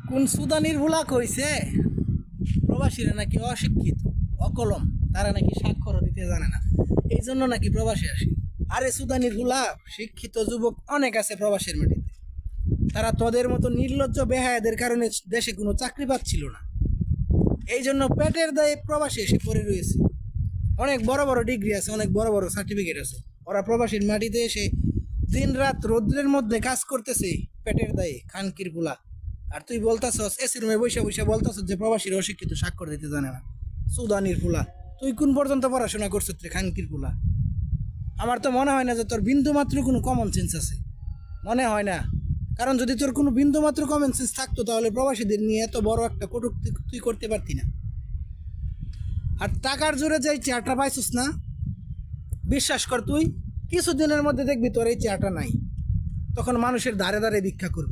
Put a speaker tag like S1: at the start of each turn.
S1: কোন সুদানির ভুলা কইছে প্রবাসীরা নাকি অশিক্ষিত, অকলম, তারা নাকি স্বাক্ষর দিতে জানে না, এই জন্য নাকি প্রবাসী আসে। আরে সুদানির ভুলা, শিক্ষিত যুবক অনেক আছে প্রবাসের মাটিতে, তারা তোদের মতো নির্লজ্জ বেহায়াদের কারণে দেশে কোনো চাকরি পাচ্ছিল না, এই জন্য পেটের দায়ে প্রবাসী এসে পড়ে রয়েছে। অনেক বড় বড় ডিগ্রি আছে, অনেক বড় বড় সার্টিফিকেট আছে, ওরা প্রবাসীর মাটিতে এসে দিন রাত রৌদ্রের মধ্যে কাজ করতেছে পেটের দায়ে, খানকির গুলা। আর তুই বলতাছস এসি রুমে বসে বসে বলতাছস যে প্রবাসীর অশিক্ষিত, স্বাক্ষর দিতে জানে না। সুদানির ফুলা, তুই কোন পর্যন্ত পড়াশোনা করছিস রে খানকির ফুলা? আমার তো মনে হয় না যে তোর বিন্দু মাত্র কোনো কমন সেন্স আছে, মনে হয় না। কারণ যদি তোর কোনো বিন্দু মাত্র কমন সেন্স থাকতো তাহলে প্রবাসীদের নিয়ে এত বড় একটা কটূক্তি তুই করতে পারতি না। আর টাকার জোরে যে চেয়ারটা পাইছিস না, বিশ্বাস কর তুই কিছুদিনের মধ্যে দেখবি তোর এই চেয়ারটা নাই, তখন মানুষের ধারে ধারে ভিক্ষা করবি।